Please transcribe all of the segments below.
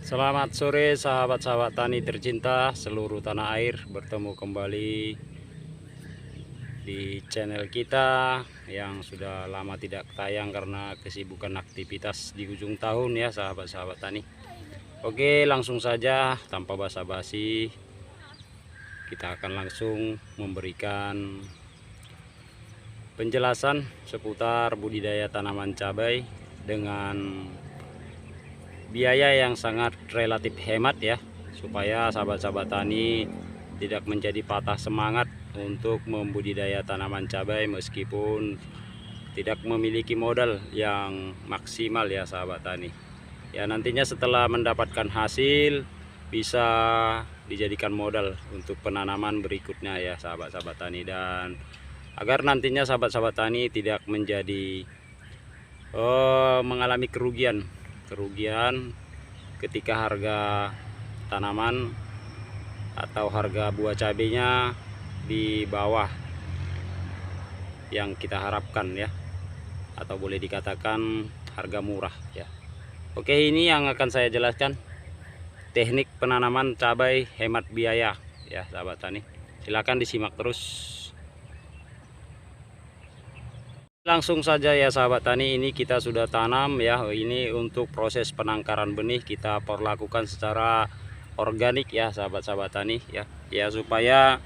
Selamat sore sahabat-sahabat tani tercinta seluruh tanah air. Bertemu kembali di channel kita yang sudah lama tidak tayang karena kesibukan aktivitas di ujung tahun ya sahabat-sahabat tani. Oke, langsung saja tanpa basa-basi kita akan langsung memberikan penjelasan seputar budidaya tanaman cabai dengan biaya yang sangat relatif hemat ya, supaya sahabat-sahabat tani tidak menjadi patah semangat untuk membudidaya tanaman cabai meskipun tidak memiliki modal yang maksimal ya sahabat tani. Ya, nantinya setelah mendapatkan hasil bisa dijadikan modal untuk penanaman berikutnya ya sahabat-sahabat tani, dan agar nantinya sahabat-sahabat tani tidak menjadi mengalami kerugian ketika harga tanaman atau harga buah cabenya di bawah yang kita harapkan ya, atau boleh dikatakan harga murah ya. Oke, ini yang akan saya jelaskan teknik penanaman cabai hemat biaya ya sahabat tani. Silahkan disimak terus. Langsung saja ya sahabat tani, ini kita sudah tanam ya. Ini untuk proses penangkaran benih kita perlakukan secara organik ya sahabat-sahabat tani ya. Ya, supaya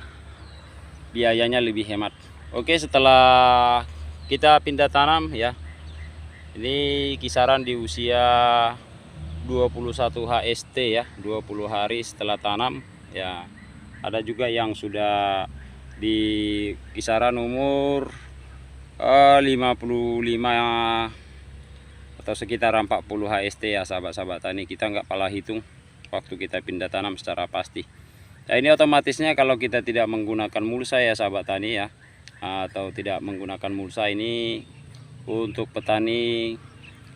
biayanya lebih hemat. Oke, setelah kita pindah tanam ya. Ini kisaran di usia 21 HST ya, 20 hari setelah tanam ya. Ada juga yang sudah di kisaran umur 55 atau sekitar 40 HST ya sahabat-sahabat tani. Kita nggak pala hitung waktu kita pindah tanam secara pasti. Nah, ini otomatisnya kalau kita tidak menggunakan mulsa ya sahabat tani ya, atau tidak menggunakan mulsa, ini untuk petani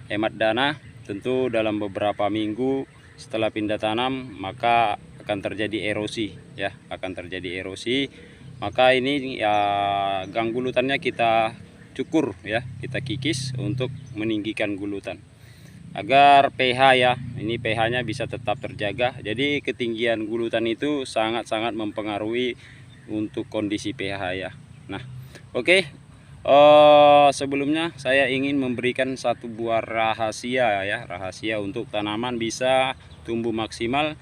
hemat dana. Tentu dalam beberapa minggu setelah pindah tanam maka akan terjadi erosi ya, akan terjadi erosi. Maka ini ya, gang gulutannya kita cukur ya, kita kikis untuk meninggikan gulutan agar pH ya, ini pH-nya bisa tetap terjaga. Jadi ketinggian gulutan itu sangat-sangat mempengaruhi untuk kondisi pH ya. Nah, oke. Sebelumnya saya ingin memberikan satu buah rahasia ya, rahasia untuk tanaman bisa tumbuh maksimal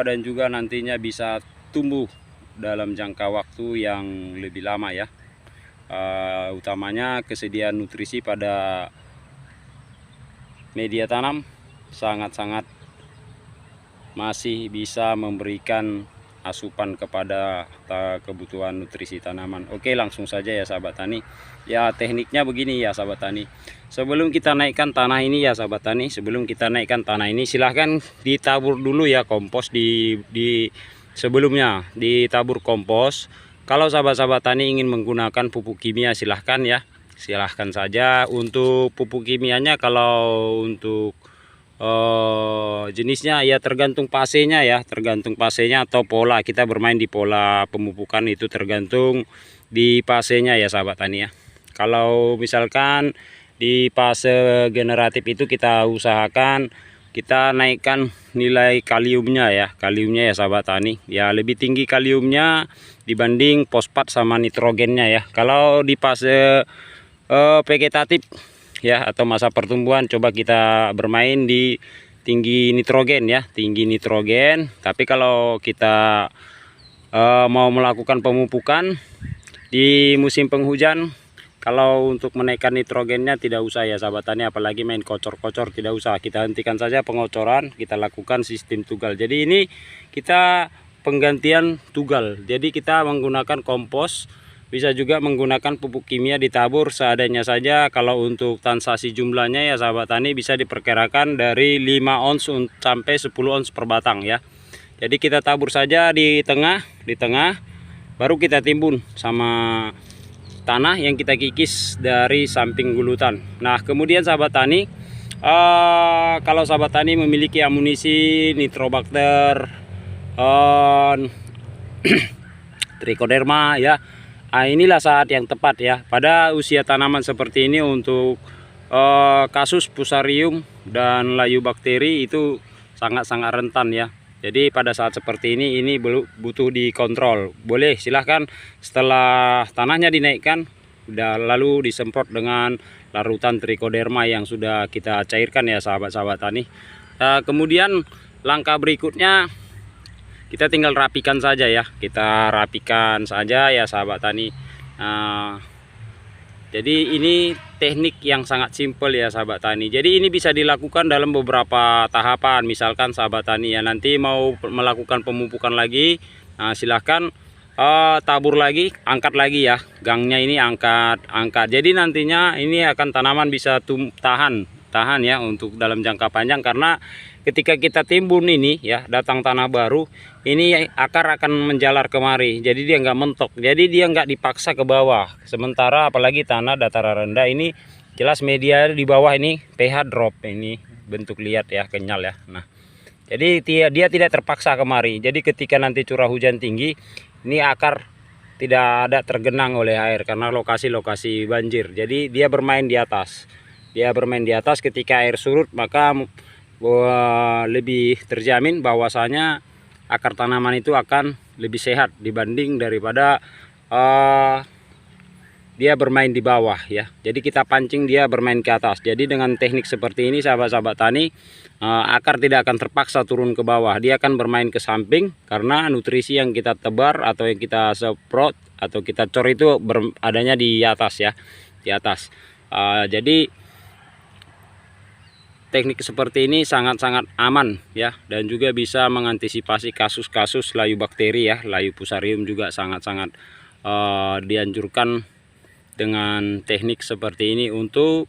dan juga nantinya bisa tumbuh dalam jangka waktu yang lebih lama ya. Utamanya kesediaan nutrisi pada media tanam sangat-sangat masih bisa memberikan asupan kepada kebutuhan nutrisi tanaman. Oke, langsung saja ya sahabat tani. Ya, tekniknya begini ya sahabat tani. Sebelum kita naikkan tanah ini ya sahabat tani, sebelum kita naikkan tanah ini silahkan ditabur dulu ya kompos di sebelumnya, ditabur kompos. Kalau sahabat-sahabat tani ingin menggunakan pupuk kimia silahkan ya, silahkan saja. Untuk pupuk kimianya kalau untuk jenisnya ya tergantung fasenya ya, tergantung fasenya atau pola. Kita bermain di pola pemupukan itu tergantung di fasenya ya sahabat tani ya. Kalau misalkan di fase generatif itu kita usahakan kita naikkan nilai kaliumnya ya, kaliumnya ya sahabat tani ya, lebih tinggi kaliumnya dibanding fosfat sama nitrogennya ya. Kalau di fase vegetatif ya atau masa pertumbuhan, coba kita bermain di tinggi nitrogen ya, tinggi nitrogen. Tapi kalau kita mau melakukan pemupukan di musim penghujan, kalau untuk menaikkan nitrogennya tidak usah ya sahabat tani, apalagi main kocor-kocor, tidak usah. Kita hentikan saja pengocoran, kita lakukan sistem tugal. Jadi ini kita penggantian tugal. Jadi kita menggunakan kompos, bisa juga menggunakan pupuk kimia ditabur seadanya saja. Kalau untuk tansasi jumlahnya ya sahabat tani bisa diperkirakan dari 5 ons sampai 10 ons per batang ya. Jadi kita tabur saja di tengah, baru kita timbun sama tanah yang kita kikis dari samping gulutan. Nah, kemudian sahabat tani, kalau sahabat tani memiliki amunisi nitrobakter, trichoderma ya, inilah saat yang tepat ya pada usia tanaman seperti ini untuk kasus fusarium dan layu bakteri itu sangat-sangat rentan ya. Jadi pada saat seperti ini butuh dikontrol. Boleh silahkan setelah tanahnya dinaikkan, lalu disemprot dengan larutan trichoderma yang sudah kita cairkan ya sahabat-sahabat tani. Kemudian langkah berikutnya kita tinggal rapikan saja ya. Kita rapikan saja ya sahabat tani. Jadi ini teknik yang sangat simpel ya sahabat tani. Jadi ini bisa dilakukan dalam beberapa tahapan. Misalkan sahabat tani ya nanti mau melakukan pemupukan lagi, silahkan tabur lagi, angkat lagi ya. Gangnya ini angkat. Jadi nantinya ini akan tanaman bisa tahan ya untuk dalam jangka panjang, karena ketika kita timbun ini ya, datang tanah baru, ini akar akan menjalar kemari, jadi dia nggak mentok, jadi dia nggak dipaksa ke bawah. Sementara apalagi tanah dataran rendah ini jelas media di bawah ini pH drop, ini bentuk lihat ya, kenyal ya. Nah, jadi dia tidak terpaksa kemari. Jadi ketika nanti curah hujan tinggi, ini akar tidak ada tergenang oleh air karena lokasi-lokasi banjir. Jadi dia bermain di atas. Ketika air surut, maka lebih terjamin bahwasanya akar tanaman itu akan lebih sehat dibanding daripada dia bermain di bawah ya. Jadi kita pancing dia bermain ke atas. Jadi dengan teknik seperti ini sahabat-sahabat tani, akar tidak akan terpaksa turun ke bawah, dia akan bermain ke samping karena nutrisi yang kita tebar atau yang kita semprot atau kita cor itu adanya di atas ya, di atas. Jadi teknik seperti ini sangat-sangat aman ya, dan juga bisa mengantisipasi kasus-kasus layu bakteri ya. Layu fusarium juga sangat-sangat dianjurkan dengan teknik seperti ini untuk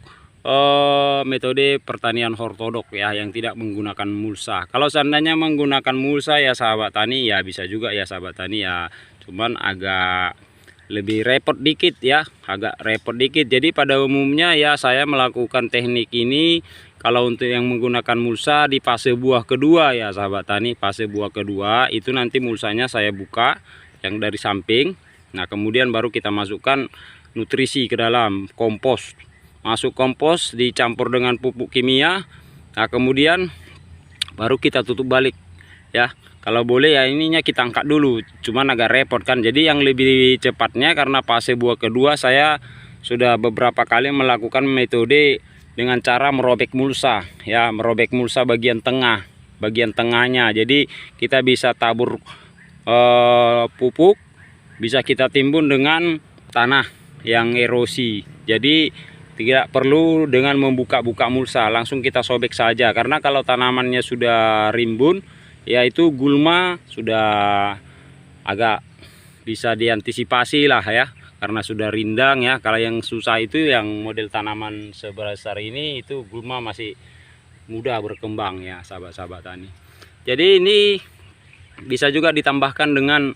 metode pertanian ortodok ya, yang tidak menggunakan mulsa. Kalau seandainya menggunakan mulsa ya sahabat tani ya bisa juga ya sahabat tani ya, cuman agak lebih repot dikit ya, Jadi pada umumnya ya saya melakukan teknik ini kalau untuk yang menggunakan mulsa di fase buah kedua ya sahabat tani. Fase buah kedua itu nanti mulsanya saya buka yang dari samping. Nah, kemudian baru kita masukkan nutrisi ke dalam kompos. Masuk kompos dicampur dengan pupuk kimia. Nah, kemudian baru kita tutup balik ya. Kalau boleh ya ininya kita angkat dulu, cuman agak repot kan. Jadi yang lebih cepatnya karena fase buah kedua saya sudah beberapa kali melakukan metode dengan cara merobek mulsa ya, merobek mulsa bagian tengahnya. Jadi kita bisa tabur pupuk, bisa kita timbun dengan tanah yang erosi. Jadi tidak perlu dengan membuka-buka mulsa, langsung kita sobek saja. Karena kalau tanamannya sudah rimbun, yaitu gulma sudah agak bisa diantisipasi lah ya, karena sudah rindang ya. Kalau yang susah itu yang model tanaman sebesar ini, itu gulma masih mudah berkembang ya sahabat-sahabat tani. Jadi ini bisa juga ditambahkan dengan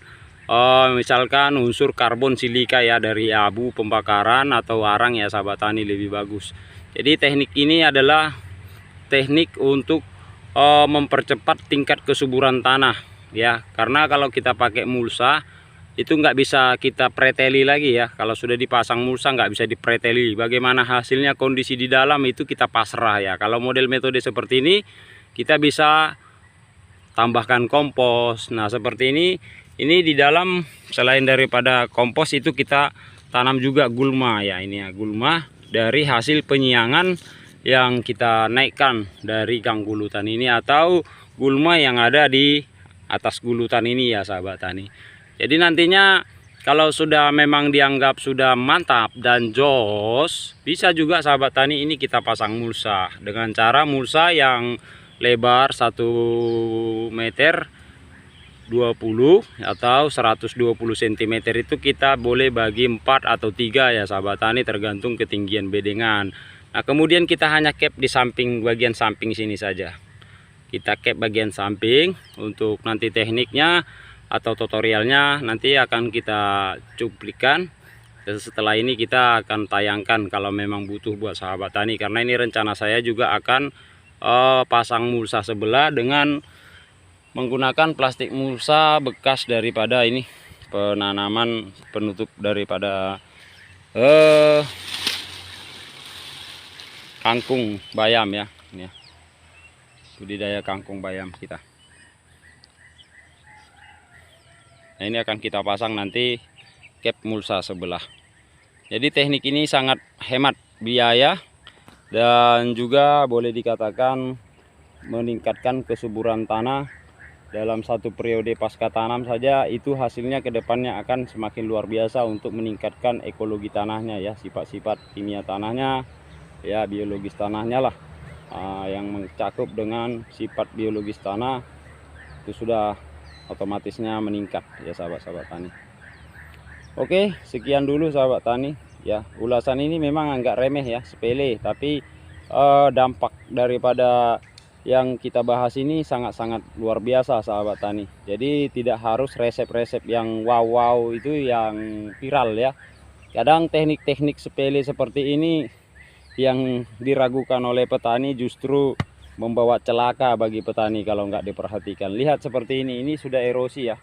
misalkan unsur karbon silika ya, dari abu pembakaran atau arang ya sahabat tani, lebih bagus. Jadi teknik ini adalah teknik untuk mempercepat tingkat kesuburan tanah ya, karena kalau kita pakai mulsa itu nggak bisa kita preteli lagi ya. Kalau sudah dipasang mulsa nggak bisa dipreteli, bagaimana hasilnya, kondisi di dalam itu kita pasrah ya. Kalau model metode seperti ini kita bisa tambahkan kompos. Nah seperti ini di dalam selain daripada kompos itu kita tanam juga gulma ya. Ini ya gulma dari hasil penyiangan yang kita naikkan dari gang gulutan ini, atau gulma yang ada di atas gulutan ini ya sahabat tani. Jadi nantinya kalau sudah memang dianggap sudah mantap dan jos, bisa juga sahabat tani ini kita pasang mulsa dengan cara mulsa yang lebar 1 meter 20 atau 120 cm itu kita boleh bagi 4 atau 3 ya sahabat tani, tergantung ketinggian bedengan. Nah kemudian kita hanya cap di samping, bagian samping sini saja. Kita cap bagian samping. Untuk nanti tekniknya atau tutorialnya nanti akan kita cuplikan. Dan setelah ini kita akan tayangkan kalau memang butuh buat sahabat tani. Karena ini rencana saya juga akan pasang mulsa sebelah dengan menggunakan plastik mulsa bekas daripada ini penanaman penutup daripada kangkung bayam ya. Ini ya, budidaya kangkung bayam kita. Nah, ini akan kita pasang nanti cap mulsa sebelah. Jadi teknik ini sangat hemat biaya dan juga boleh dikatakan meningkatkan kesuburan tanah. Dalam satu periode pasca tanam saja itu hasilnya ke depannya akan semakin luar biasa untuk meningkatkan ekologi tanahnya ya, sifat-sifat kimia tanahnya ya, biologis tanahnya lah. Yang mencakup dengan sifat biologis tanah itu sudah otomatisnya meningkat ya sahabat-sahabat tani. Oke, sekian dulu sahabat tani ya. Ulasan ini memang agak remeh ya, sepele, tapi dampak daripada yang kita bahas ini sangat-sangat luar biasa sahabat tani. Jadi tidak harus resep-resep yang wow itu yang viral ya. Kadang teknik-teknik sepele seperti ini yang diragukan oleh petani justru membawa celaka bagi petani kalau nggak diperhatikan. Lihat seperti ini sudah erosi ya.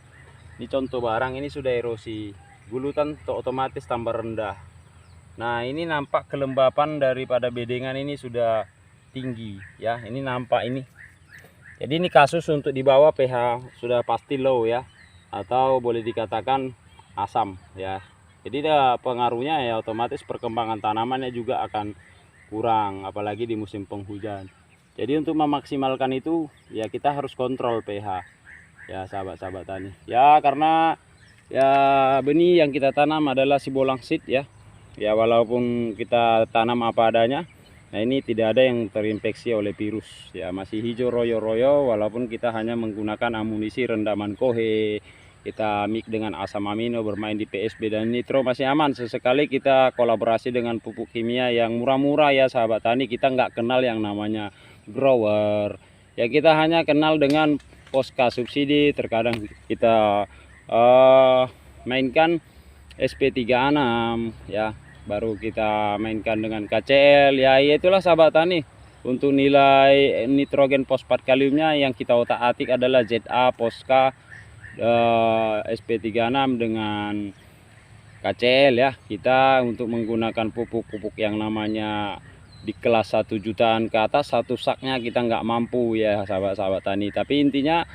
Ini contoh barang, ini sudah erosi. Gulutan otomatis tambah rendah. Nah, ini nampak kelembapan daripada bedengan ini sudah tinggi ya, ini nampak ini. Jadi ini kasus untuk di bawah pH sudah pasti low ya, atau boleh dikatakan asam ya. Jadi pengaruhnya ya otomatis perkembangan tanamannya juga akan kurang, apalagi di musim penghujan. Jadi untuk memaksimalkan itu ya kita harus kontrol pH ya sahabat-sahabat tani ya, karena ya benih yang kita tanam adalah Sibolang seed ya. Ya walaupun kita tanam apa adanya, nah ini tidak ada yang terinfeksi oleh virus ya, masih hijau royo-royo walaupun kita hanya menggunakan amunisi rendaman kohe, kita mix dengan asam amino, bermain di PSB dan nitro masih aman. Sesekali kita kolaborasi dengan pupuk kimia yang murah-murah ya sahabat tani. Kita nggak kenal yang namanya grower ya, kita hanya kenal dengan Posca subsidi. Terkadang kita mainkan SP36 ya, baru kita mainkan dengan KCL ya, itulah sahabat tani. Untuk nilai nitrogen fosfat kaliumnya yang kita otak-atik adalah ZA, Posca, SP36 dengan KCL ya. Kita untuk menggunakan pupuk-pupuk yang namanya di kelas 1 jutaan ke atas, satu saknya kita nggak mampu ya sahabat-sahabat tani. Tapi intinya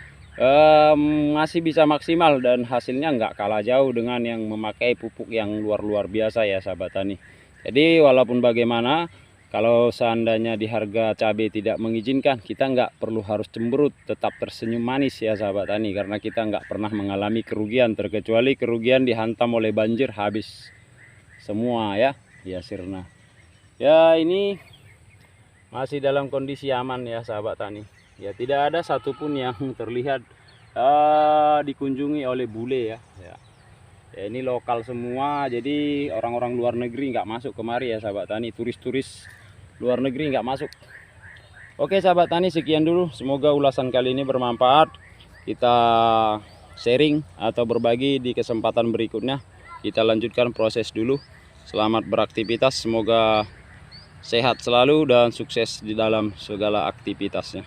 masih bisa maksimal dan hasilnya nggak kalah jauh dengan yang memakai pupuk yang luar biasa ya sahabat tani. Jadi walaupun bagaimana, kalau seandainya di harga cabai tidak mengizinkan, kita nggak perlu harus cemberut, tetap tersenyum manis ya sahabat tani, karena kita nggak pernah mengalami kerugian, terkecuali kerugian dihantam oleh banjir habis semua ya sirna. Ya ini masih dalam kondisi aman ya sahabat tani. Ya tidak ada satupun yang terlihat dikunjungi oleh bule ya. Ya ini lokal semua, jadi orang-orang luar negeri nggak masuk kemari ya sahabat tani, turis-turis luar negeri nggak masuk. Oke sahabat tani, sekian dulu, semoga ulasan kali ini bermanfaat. Kita sharing atau berbagi di kesempatan berikutnya. Kita lanjutkan proses dulu. Selamat beraktivitas, semoga sehat selalu dan sukses di dalam segala aktivitasnya.